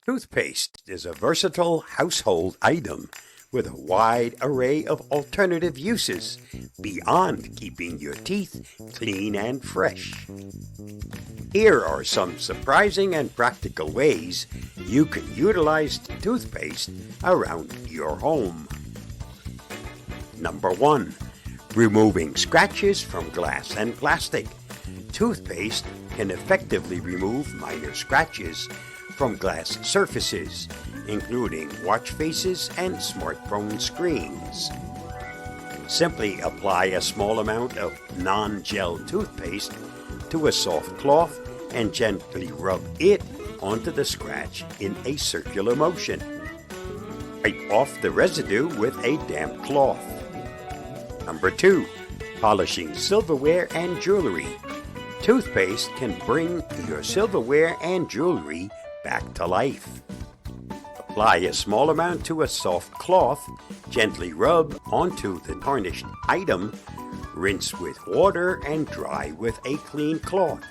Toothpaste is a versatile household item with a wide array of alternative uses beyond keeping your teeth clean and fresh. Here are some surprising and practical ways you can utilize toothpaste around your home. Number 1. Removing scratches from glass and plastic. Toothpaste can effectively remove minor scratches from glass surfaces, including watch faces and smartphone screens. Simply apply a small amount of non-gel toothpaste to a soft cloth and gently rub it onto the scratch in a circular motion. Wipe off the residue with a damp cloth. Number 2. Polishing silverware and jewelry. Toothpaste can bring your silverware and jewelry back to life. Apply a small amount to a soft cloth, gently rub onto the tarnished item, rinse with water and dry with a clean cloth.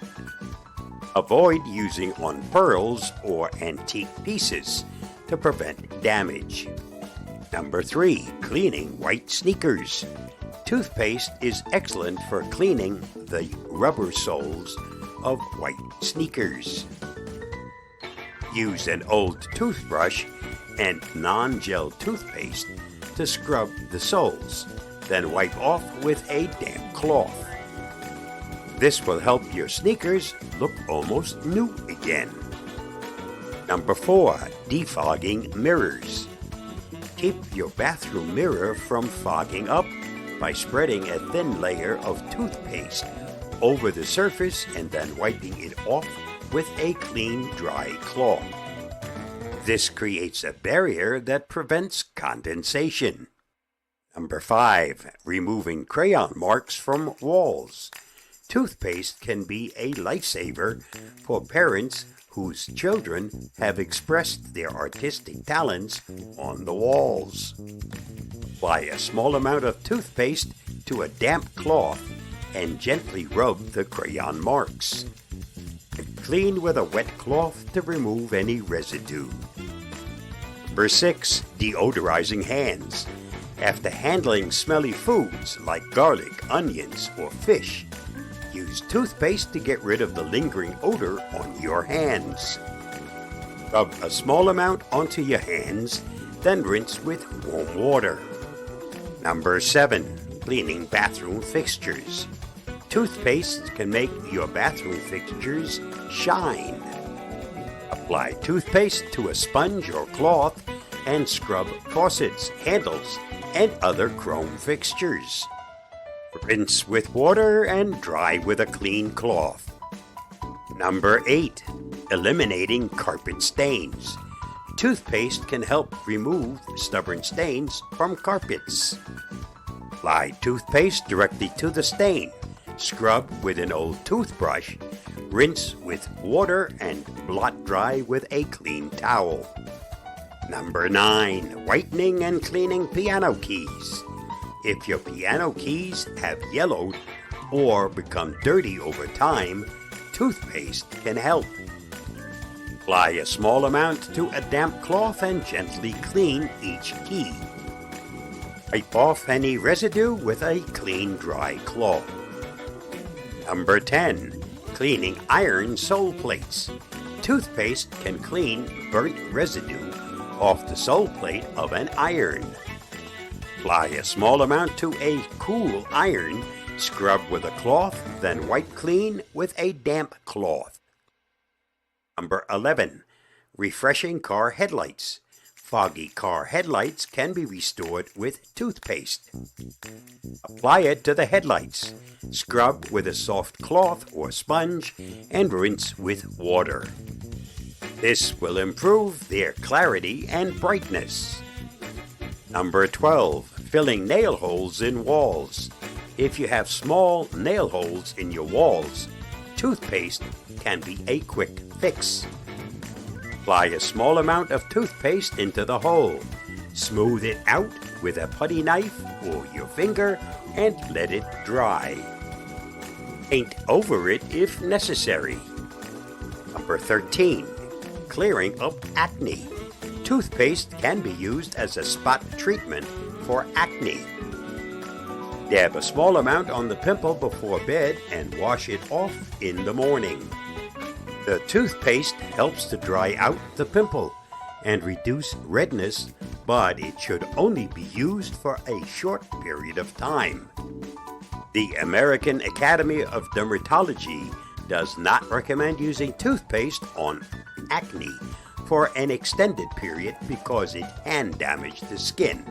Avoid using on pearls or antique pieces to prevent damage. Number 3. Cleaning white sneakers. Toothpaste is excellent for cleaning the rubber soles of white sneakers. Use an old toothbrush and non-gel toothpaste to scrub the soles, then wipe off with a damp cloth. This will help your sneakers look almost new again. Number 4. Defogging mirrors. Keep your bathroom mirror from fogging up by spreading a thin layer of toothpaste over the surface and then wiping it off with a clean, dry cloth. This creates a barrier that prevents condensation. Number 5. Removing crayon marks from walls. Toothpaste can be a lifesaver for parents whose children have expressed their artistic talents on the walls. Apply a small amount of toothpaste to a damp cloth and gently rub the crayon marks. Clean with a wet cloth to remove any residue. Number 6. Deodorizing hands. After handling smelly foods like garlic, onions, or fish, use toothpaste to get rid of the lingering odor on your hands. Rub a small amount onto your hands, then rinse with warm water. Number 7. Cleaning bathroom fixtures. Toothpaste can make your bathroom fixtures shine. Apply toothpaste to a sponge or cloth and scrub faucets, handles, and other chrome fixtures. Rinse with water and dry with a clean cloth. Number 8. Eliminating carpet stains. Toothpaste can help remove stubborn stains from carpets. Apply toothpaste directly to the stain. Scrub with an old toothbrush, rinse with water, and blot dry with a clean towel. Number 9. Whitening and cleaning piano keys. If your piano keys have yellowed or become dirty over time, toothpaste can help. Apply a small amount to a damp cloth and gently clean each key. Wipe off any residue with a clean, dry cloth. Number 10. Cleaning iron sole plates. Toothpaste can clean burnt residue off the sole plate of an iron. Apply a small amount to a cool iron, scrub with a cloth, then wipe clean with a damp cloth. Number 11. Refreshing car headlights. Foggy car headlights can be restored with toothpaste. Apply it to the headlights. Scrub with a soft cloth or sponge and rinse with water. This will improve their clarity and brightness. Number 12. Filling nail holes in walls. If you have small nail holes in your walls, toothpaste can be a quick fix. Apply a small amount of toothpaste into the hole. Smooth it out with a putty knife or your finger and let it dry. Paint over it if necessary. Number 13. clearing up acne. Toothpaste can be used as a spot treatment for acne. Dab a small amount on the pimple before bed and wash it off in the morning. The toothpaste helps to dry out the pimple and reduce redness, but it should only be used for a short period of time. The American Academy of Dermatology does not recommend using toothpaste on acne for an extended period because it can damage the skin.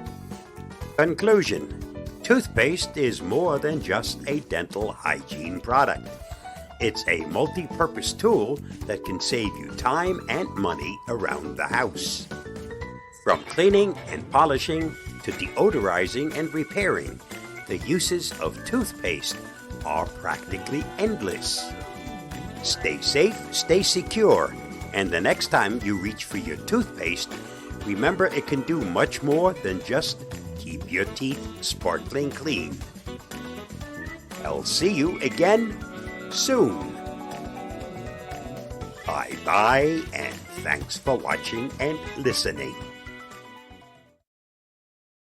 Conclusion: toothpaste is more than just a dental hygiene product. It's a multi-purpose tool that can save you time and money around the house. From cleaning and polishing to deodorizing and repairing, the uses of toothpaste are practically endless. Stay safe, stay secure, and the next time you reach for your toothpaste, remember it can do much more than just keep your teeth sparkling clean. I'll see you again soon. Bye-bye, and thanks for watching and listening.